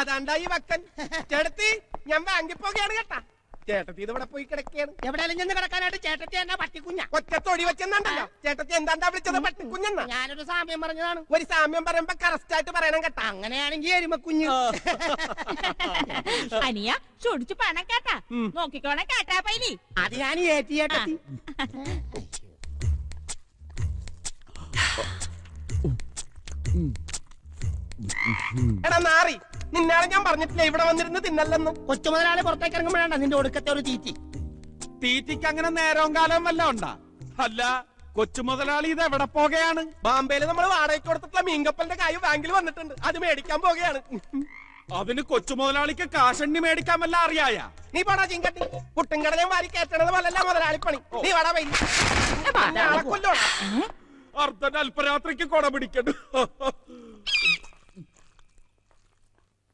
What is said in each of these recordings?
അതാണ്ടായി വക്കൻ. ചേട്ടത്തി ഞാൻ ബാങ്കിൽ പോകുകയാണ് കേട്ടാ. ചേട്ടത്തി ഇത് ഇവിടെ പോയി കിടക്കുകയാണ്. എവിടെയെങ്കിലും ചെന്ന് കിടക്കാനായിട്ട് ചേട്ടത്തി എന്നാ പട്ടിക്കുഞ്ഞ ഒറ്റത്തൊടി വെച്ചെന്നുണ്ടല്ലോ. ചേട്ടത്തി എന്താണ്ടാ വിളിച്ചത്? പട്ടിക്കുഞ്ഞെന്നാ. ഞാനൊരു സാമ്യം പറഞ്ഞതാണ്. ഒരു സാമ്യം പറയുമ്പോ കറക്റ്റ് ആയിട്ട് പറയണം കേട്ടാ. അങ്ങനെയാണെങ്കിൽ എരുമക്കുഞ്ഞ്. അനിയ ചൊടിച്ചു പണം കേട്ടാ. നോക്കിക്കോണ കേട്ടാ പൈലി. അത് ഞാൻ ഏറ്റി ചേട്ടത്തി. എടാ നാറി, നിന്നാളെ ഞാൻ പറഞ്ഞിട്ടില്ല ഇവിടെ വന്നിരുന്ന് തിന്നല്ലെന്ന്. കൊച്ചു മുതലാളി പുറത്തേക്ക് ഇറങ്ങുമ്പോഴാണ് നിന്റെ ഒടുക്കത്തെ ഒരു തീറ്റി. തീറ്റിക്ക് അങ്ങനെ നേരവും കാലം വല്ല ഉണ്ടാ? അല്ല, കൊച്ചു മുതലാളി ഇത് എവിടെ പോകുകയാണ്? ബാംബെയില് നമ്മൾ വാടകയ്ക്ക് കൊടുത്തിട്ടുള്ള മീൻകപ്പലിന്റെ കായ് ബാങ്കിൽ വന്നിട്ടുണ്ട്. അത് മേടിക്കാൻ പോകുകയാണ്. അതിന് കൊച്ചു മുതലാളിക്ക് കാശണ്ണി മേടിക്കാൻ വല്ല അറിയായ? നീ പോടാ ചിങ്കട്ടി. പുട്ടുംകട ഞാൻ വാരി കയറ്റണത് പോലല്ല മുതലാളിപ്പണി. നീ വാടാ പൈ. കൊല്ലോടാ. അർദ്ധ അല്പരാത്രിക്ക് കൊട പിടിക്കണ്ട.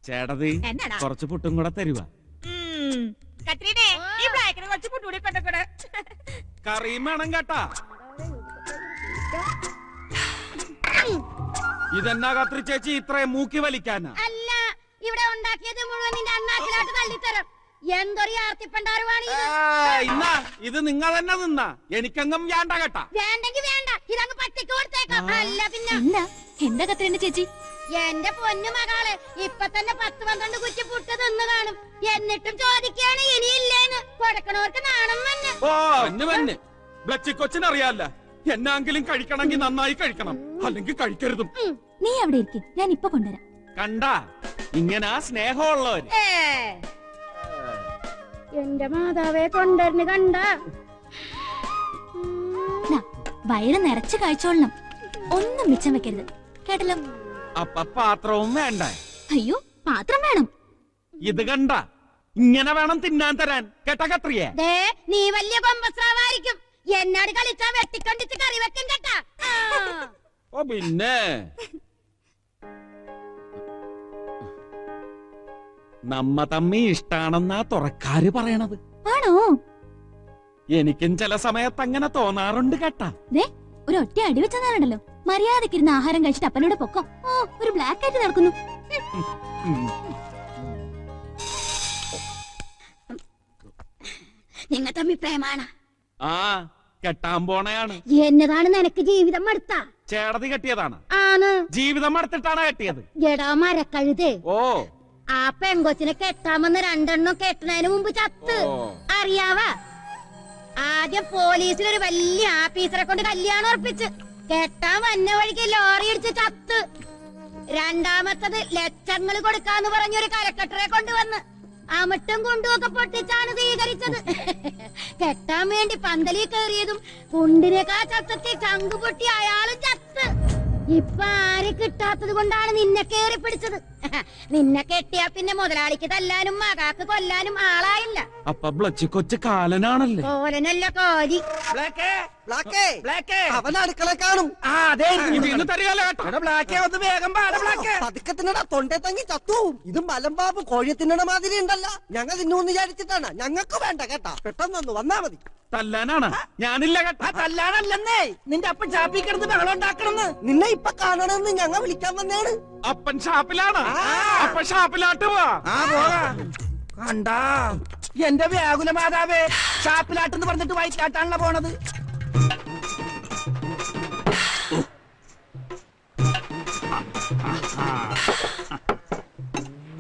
ചേട്ടതി കുറച്ച് പുട്ടും കൂടെ തരുവാ. കത്രീനെ ഈ ബ്ലാക്കിന് കുറച്ച് പുട്ടുകൂടി കൊണ്ടക്കൂടെ. കറിയും വേണം കേട്ടാ. ഇതെന്നാ കത്രി ചേച്ചി ഇത്രയും മൂക്കി വലിക്കാനാ? അല്ല, ഇവിടെ ഉണ്ടാക്കിയത് മുഴുവൻ നിന്റെ അണ്ണാക്കിലോട്ട് തള്ളിത്തരം. എന്തൊരു ആർത്തിപ്പണ്ടാറുവാണ് ഇന്നാ ഇത് നിങ്ങൾ തന്നെ നിന്നാ. എനിക്കങ്ങും വേണ്ട കേട്ടാ. വേണ്ടെങ്കി വേണ്ട, ഇതങ്ങ് പട്ടിക്ക് കൊടുത്തേക്കാം. അല്ല പിന്നെ എന്താ കത്രീന ചേച്ചി? എന്റെ പൊന്നു മകള് ഇപ്പൊ തന്നെ 10-12 കുറ്റി പുട്ട് തിന്നു കാണും. എന്നിട്ടും ചോദിക്കാണ് ഇനിയില്ലേന്ന്. കൊടുക്കണവർക്ക് നാണം വന്ന്. ഓ വന്ന് ബ്ലച്ചിക്കൊച്ചിനറിയാല്ല. എന്നെങ്കിലും കഴിക്കണമെങ്കിൽ നന്നായി കഴിക്കണം, അല്ലെങ്കിൽ കഴിക്കരുതും. നീ അവിടെ ഇരിക്കെ, ഞാൻ ഇപ്പൊ കൊണ്ടുവരാം. കണ്ടാ ഇങ്ങനെ സ്നേഹമുള്ളവര്. എന്റെ മാതാവെ കൊണ്ടുവരുന്നു കണ്ട. വയറ് നിറച്ച് കഴിച്ചോളണം, ഒന്നും മിച്ചം വെക്കരുത് കേട്ടല്ലോ. അപ്പൊ പാത്രവും വേണ്ട? അയ്യോ, പാത്രം വേണം. ഇത് കണ്ട ഇങ്ങനെ വേണം തിന്നാൻ തരാൻ കേട്ടാ കത്രിയെ. നീ വലിയ കൊമ്പസ്രാവായിരിക്കും. എന്നോട് കളിച്ചാ വെട്ടിക്കൊണ്ടിച്ച് കറി വെക്കും കേട്ടാ. ഓ പിന്നെ നമ്മ തമ്മി ഇഷ്ടാണെന്നാ തുറക്കാര് പറയണത്. ആണോ? എനിക്കും ചില സമയത്ത് അങ്ങനെ തോന്നാറുണ്ട് കേട്ടാ. ഒരു ഒറ്റ അടി വെച്ചാലുണ്ടല്ലോ, മര്യാദക്കിരുന്ന് ആഹാരം കഴിച്ചിട്ട് അപ്പനോട് പൊക്കം. ഓ, ഒരു ബ്ലാക്ക് ആയിട്ട് നടക്കുന്നു. നിങ്ങ തമ്മി പ്രേമാണ്. ആ കെട്ടാൻ പോണയാണ്. എന്നതാണ് നിനക്ക് ജീവിതം മടുത്ത? ചേടതി കെട്ടിയതാണ്. ആണ്. ജീവിതം മടുത്തിട്ടാണ് കെട്ടിയത്. എടാ മരക്കഴുത്, ഓ ആ പെങ്കൊച്ചിനെ കെട്ടാമെന്ന് 2 കെട്ടുന്നതിന് മുമ്പ് ചത്ത്. അറിയാവാ? ആദ്യം പോലീസിലൊരു വലിയ ആഫീസറെ കൊണ്ട് കല്യാണം ഉറപ്പിച്ച് കെട്ടാൻ വന്ന വഴിക്ക് ലോറി ഇടിച്ച് ചത്ത്. രണ്ടാമത്തത് ലക്ഷങ്ങൾ കൊടുക്കാന്ന് പറഞ്ഞൊരു കരക്കട്ടറെ കൊണ്ടുവന്ന് അമിട്ടും കുണ്ടുമൊക്കെ പൊട്ടിച്ചാണ് സ്വീകരിച്ചത്. കെട്ടാൻ വേണ്ടി പന്തലിൽ കയറിയതും കുണ്ടിനേക്കാ ചത്തത്തി ചങ്കു പൊട്ടി അയാളും ചത്ത്. ഇപ്പൊ ആരെ കിട്ടാത്തത് കൊണ്ടാണ് നിന്നെ കേറി പിടിച്ചത്. നിന്നെ കെട്ടിയാ പിന്നെ മുതലാളിക്ക് തല്ലാനും മകാക്ക് കൊല്ലാനും ആളായില്ല. അപ്പൊ ബ്ലച്ചിക്കൊച്ച് കാലനാണല്ലേ? കോലനല്ല കോലി. അവൻ അടുക്കള കാണും. വേഗം പതുക്കത്തിനടാ തൊണ്ടേ തങ്ങി ചത്തു. ഇത് മലമ്പാമ്പ് കോഴി തിന്നണ മാതിരി ഉണ്ടല്ലോ. ഞങ്ങൾ തിന്നൂന്ന് വിചാരിച്ചിട്ടാണ്. ഞങ്ങൾക്ക് വേണ്ട കേട്ടാ, പെട്ടെന്നൊന്ന് വന്നാ മതി. തല്ലാനാണ് ഞാനില്ല കേട്ടാ. തല്ലാനല്ലെന്നേ, നിന്റെ അപ്പൻ ഷാപ്പിൽ കിടന്ന് ബഹളം ഉണ്ടാക്കണെന്ന്. നിന്നെ ഇപ്പൊ കാണണമെന്ന് ഞങ്ങൾ വിളിക്കാൻ വന്നേണ്. അപ്പൻ ഷാപ്പിലാണ്. അപ്പൻ ഷാപ്പിലാട്ട് പോവാ. കണ്ടാ എന്റെ വ്യാകുല മാതാവേ, ഷാപ്പിലാട്ടെന്ന് പറഞ്ഞിട്ട് വയറ്റിലാട്ടാണല്ലോ പോണത്.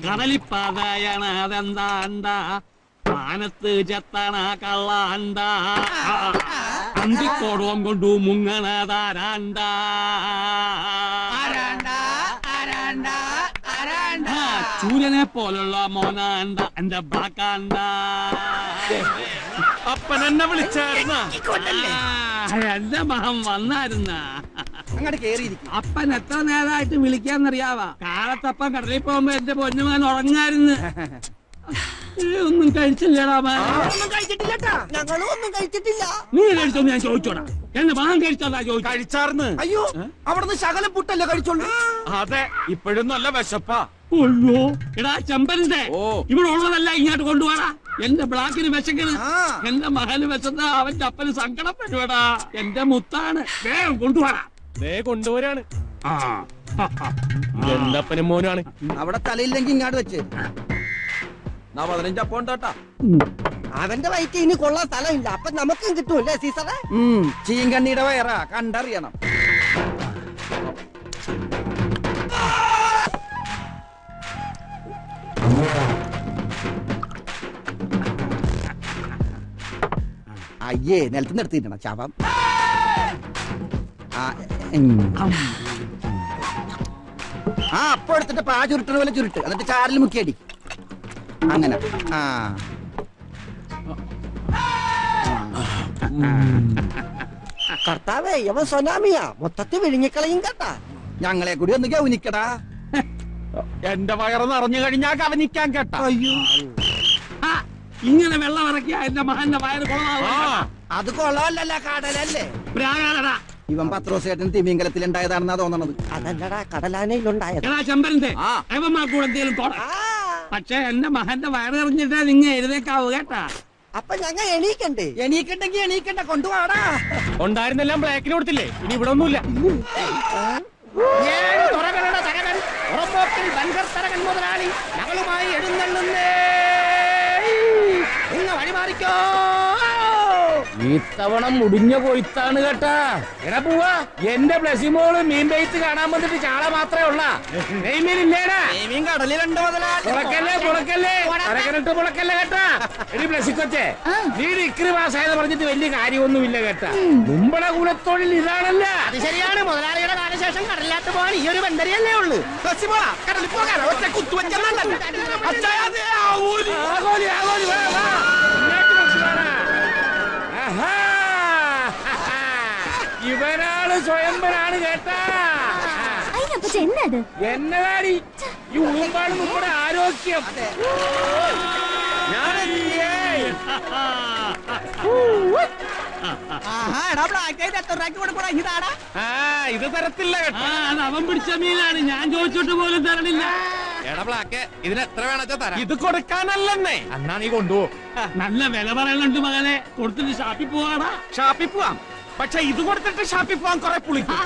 കടലിപ്പാതയാണ് അതെന്താ മാനത്ത് ചെത്തണ കള്ളാണ്ട അന്തിക്കോടോം കൊണ്ടു മുങ്ങണതാരാണ്ട ചൂരനെ പോലുള്ള മോനാണ്ട എന്റെ ബ്ലാക്കാണ്ട. അപ്പൻ എന്നെ വിളിച്ചായിരുന്ന എന്റെ മഹം വന്നായിരുന്ന അങ്ങോട്ട് കേറിയിരിക്കും. അപ്പൻ എത്ര നേരമായിട്ട് വിളിക്കാന്നറിയാവാ. കാലത്തപ്പൻ കടലിൽ പോകുമ്പോ എന്റെ പൊന്നുമാൻ ഉറങ്ങായിരുന്നു. ഒന്നും കഴിച്ചില്ലടാ. ഞങ്ങളും ഒന്നും കഴിച്ചിട്ടില്ല. നീ കഴിച്ചോന്ന് ഞാൻ ചോദിച്ചോടാ. എന്നെ മകൻ കഴിച്ചോടാ ചോദിച്ചു. കഴിച്ചാർന്ന്. അയ്യോ, അവിടുന്ന് ശകലം പുട്ടല്ലേ കഴിച്ചോളൂ. അതെ, ഇപ്പോഴും നല്ല വിശപ്പാ. അയ്യോ എടാ ചെമ്പരന്റെ, ഓ ഇവിടെ ഉള്ളതല്ല ഇങ്ങോട്ട് കൊണ്ടുപോടാ. എന്റെ ബ്ലാക്കിന് വിശക്കണ്, എന്റെ മകന് വിശന്ന അവന്റെ അപ്പന് സങ്കടപ്പെടുവാടാ. എന്റെ മുത്താണ്, വേഗം കൊണ്ടുപോടാ. കൊണ്ടുവരാണ്. ആ എന്തപ്പനും മോനാണ്. അവിടെ തലയില്ലെങ്കിൽ ഇങ്ങാട് വെച്ച് 15 അപ്പം ഉണ്ടാട്ടാ. അവന്റെ വയറ്റ് ഇനി കൊള്ളാൻ സ്ഥലമില്ല. അപ്പൊ നമുക്കും കിട്ടൂല്ലേ സീസറെ? ചീങ്കണ്ണിയുടെ വയറാ കണ്ടറിയണം. അയ്യേ നിലത്ത് നിർത്തിയിട്ടണം ചാപം. അപ്പൊ എടുത്തിട്ട് പാ ചുരുട്ടണ പോലെ ചുരുട്ട്, എന്നിട്ട് ചാറിൽ മുക്കിയടി. അങ്ങനെ കർത്താവേ ഇവൻ സൊനാമിയാ, മൊത്തത്തിൽ വിഴുങ്ങിക്കളയും കേട്ടാ. ഞങ്ങളെ കൂടി ഒന്ന് ഗൗനിക്കടാ. എന്റെ വയറ് നിറഞ്ഞു കഴിഞ്ഞാ കവനിക്കാൻ കേട്ടാ. അയ്യോ ഇങ്ങനെ വെള്ളം ഇറക്കിയ എന്റെ മകന്റെ വയറ് കൊളമാവും. അത് കൊള്ളാമല്ല, കടലല്ലേ. പ്രാകാരടാ. ഇവൻ പത്രോസേട്ടൻ തിമിംഗലത്തിൽ ഉണ്ടായതാണെന്നാ തോന്നണത്. അതല്ലടാ കടലാനയിലുണ്ടായത്. എടാ ചെമ്പരന്റെ അവന്മാർക്കൂടെ എന്തെങ്കിലും തോട. പക്ഷെ എന്റെ മകന്റെ വയറ് എറിഞ്ഞിട്ടാ നിങ്ങ എഴുതേക്കാവൂ കേട്ടാ. അപ്പൊ ഞങ്ങൾ എണീക്കണ്ടേ? എണീക്കണ്ടെങ്കി എണീക്കണ്ട, കൊണ്ടുപോടാ. ഉണ്ടായിരുന്നെല്ലാം ബ്ലാക്കിന് കൊടുത്തില്ലേ, ഇനി ഇവിടെ ഒന്നുമില്ല. മുതലാളി ഞങ്ങളുമായി എഴുന്നള്ളുന്നേ, ഇന്ന് വഴിമാറിക്കോ. ഇത്തവണ മുടിഞ്ഞ പോയിത്താണ് കേട്ടാ. എടാ പോവാ, എന്റെ ബ്ലസിമോള് മീൻ പെയ്ത്ത് കാണാൻ വന്നിട്ട് ചാള മാത്രമേ ഉള്ള. നെയ്മീനില്ലേടാ? മീൻ കടലിലുണ്ട് മുതലാളി. പുളക്കല്ലേ അരകനിട്ട് പുളക്കല്ലേ കേട്ടാ. എടി ബ്ലസിക്കൊച്ചേ, നീ ഡിഗ്രി പാസ്സായെന്ന് പറഞ്ഞിട്ട് വലിയ കാര്യമൊന്നുമില്ല കേട്ടാ. മുമ്പള കുലത്തൊഴിൽ ഇതാണല്ല. അത് ശരിയാണ്. മുതലാളിയുടെ കാലശേഷം കടലിലാട്ട് പോകാൻ ഈ ഒരു ബന്ധരിയല്ലേ ഉള്ളു. കടലിൽ പോകാൻ ഒറ്റ കുത്തുവെച്ചല്ല. ഇവനാള് സ്വയംവരാണ് കേട്ടാ. എന്നത് എന്നതാടി ഈ ഊമ്പാണ് നമ്മുടെ ആരോഗ്യം. ഇത് തരത്തില്ല കേട്ടോ. അത് അവൻ പിടിച്ച മീനാണ്, ഞാൻ ചോദിച്ചിട്ട് പോലും തരണില്ല. എടാ ബ്ലാക്ക്, ഇതിന് എത്ര വേണച്ചാ തരാം. ഇത് കൊടുക്കാനല്ലെന്നേ. അന്നാ നീ കൊണ്ടുപോ. നല്ല വില പറയുന്നുണ്ട് മകനെ, കൊടുത്തിട്ട് ഷാപ്പിൽ പോവാടാ. ഷാപ്പിൽ പോവാം, പക്ഷെ ഇത് കൊടുത്തിട്ട് ഷാപ്പിൽ പോവാൻ കുറെ പുളിക്കും.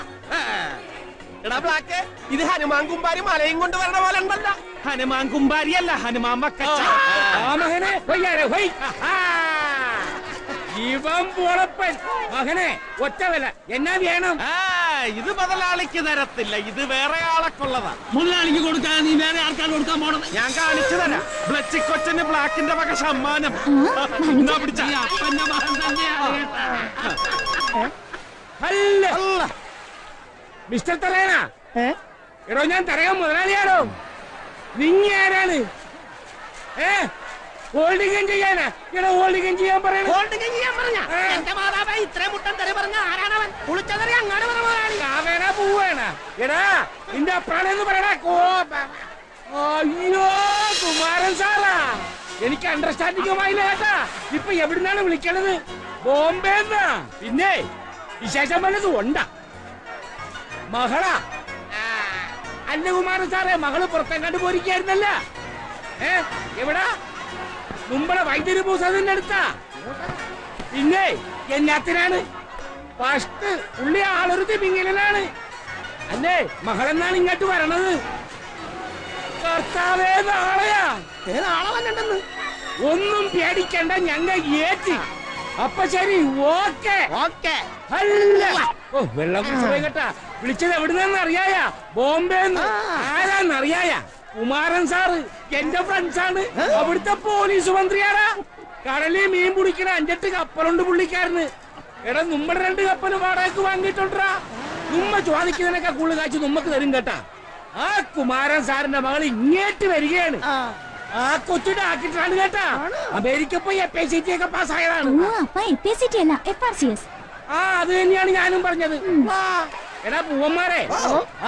എടാ ബ്ലാക്ക്, ഇത് ഹനുമാൻ കുമ്പാരി മലയും കൊണ്ട് വരണ പോലെ ഉണ്ടല്ലോ. ഹനുമാൻ കുമ്പാരി അല്ല, ഹനുമാൻ വക്കച്ച. ഇവൻ പോളപ്പൻ മകനെ, ഒറ്റ വില എന്നാ വേണം. ഇത് മുതലാളിക്ക് തരത്തില്ല, ഇത് വേറെ ആളൊക്കെള്ളതാ. മുതലാളിക്ക് കൊടുക്കാൻ നീ വേറെ ആൾക്കാർ കൊടുക്കാൻ പോണത്. ഞാൻ കാണിച്ചു തരാം. ബ്ലച്ചിക്കൊച്ചന് ബ്ലാക്കിന്റെ വക സമ്മാനം. പിടിച്ച അപ്പന്റെ മകൻ തന്നെയാണ് അല്ല മിസ്റ്റർ തറയണ. എടോ ഞാൻ തറയാൻ മുതലാളിയാണോ? നിങ്ങ ആരാണ്? ഹോൾഡിംഗ് ചെയ്യാനാ? എടോ ഹോൾഡിംഗ് ചെയ്യാൻ പറയണ. ഹോൾഡിംഗ് ചെയ്യാൻ പറഞ്ഞ എന്റെ മാതാവേ, ഇത്രയും മുട്ടൻ തെറി പറഞ്ഞ ആരാണവൻ? കുളിച്ചതെറി അങ്ങാട് പറഞ്ഞ മുതലാളി. കാവേന പൂവേണ. എടാ നിന്റെ അപ്രാണെന്ന് പറയണ. അയ്യോ കുമാരൻ സാറാ, എനിക്ക് അണ്ടർസ്റ്റാൻഡിംഗുമായില്ല കേട്ടാ. ഇപ്പൊ എവിടുന്നാണ് വിളിക്കണത്? ബോംബെന്നാ. പിന്നെ വിശേഷം വല്ലതും ഉണ്ടാ? മകളാ? അല്ല കുമാരൻ സാറേ, മകള് പുറത്തെങ്ങാണ്ട് പോയിരിക്കായിരുന്നല്ല. എവിടാ? മുമ്പളെ വൈദ്യുതി പൂസതിന്റെ അടുത്താ. പിന്നെ എന്നാത്തിനാണ്? ഫസ്റ്റ് പുള്ളി ആളൊരു തിമിങ്ങലാണ് അല്ലേ? മകളെന്നാണ് ഇങ്ങോട്ട് വരണത്. കർത്താവേ, നാളെയാ? നാളെ വന്നിട്ടെന്ന് ഒന്നും പേടിക്കണ്ട, ഞങ്ങൾ ഏറ്റി. അപ്പൊ ശരി, ഓക്കെ ഓക്കെ. അല്ല വെള്ളം കുടിച്ചു കേട്ടാ. വിളിച്ചത് എവിടുന്നെന്ന് അറിയായ? ബോംബെന്ന്. ആരാന്നറിയായ? കുമാരൻ സാറ് എന്റെ ഫ്രണ്ട്സാണ്. അവിടുത്തെ പോലീസ് മന്ത്രിയാടാ. കടലിൽ മീൻ പിടിക്കണ 5-8 കപ്പലുണ്ട് പുള്ളിക്കാരന്. എടാ നമ്മുടെ 2 കപ്പല് വാടകയ്ക്ക് വാങ്ങിയിട്ടുണ്ടാ. നമ്മ ചോദിക്കുന്നതിനൊക്കെ കൂടുതൽ കാഴ്ച നമുക്ക് തരും കേട്ടാ. ആ കുമാരൻ സാറിന്റെ മകൾ ഇങ്ങേട്ട് വരികയാണ്. ആ കൊച്ചിയുടെ ആക്കിട്ടാണ് കേട്ടാ. അമേരിക്ക പോയി FACT ഒക്കെ പാസ്സായതാണ്. അത് തന്നെയാണ് ഞാനും പറഞ്ഞത്. എടാ പൂവന്മാരെ,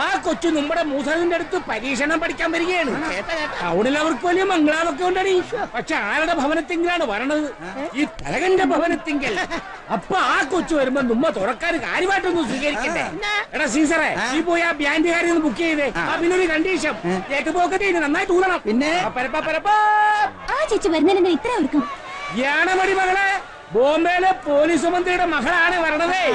ആ കൊച്ചു നമ്മുടെ മൂസലിന്റെ അടുത്ത് പരീക്ഷണം പഠിക്കാൻ വരികയാണ്. ടൗണിൽ അവർക്ക് വലിയ മംഗളാവൊക്കെ ഉണ്ടടി. പക്ഷെ ആരുടെ ഭവനത്തിങ്കിലാണ് വരണത്? ഈ തലകന്റെ ഭവനത്തിങ്കൽ. അപ്പൊ ആ കൊച്ചു വരുമ്പോ നമ്മ തുറക്കാൻ കാര്യമായിട്ടൊന്നും സ്വീകരിക്കണ്ടേ? എടാ സീസറെ, നീ പോയി ആ ബാൻഡുകാരി ഒന്ന് ബുക്ക് ചെയ്തേ. പിന്നൊരു കണ്ടീഷൻ, പോക്കറ്റ് നന്നായിട്ട് ഊതണം. പിന്നെ ആ ചേച്ചി വരുന്നതിന് ഇത്ര ഒരുക്കം. യാണമടി മകളെ, ബോംബെയിലെ പോലീസ് മന്ത്രിയുടെ മകളാണ് വരണതേ.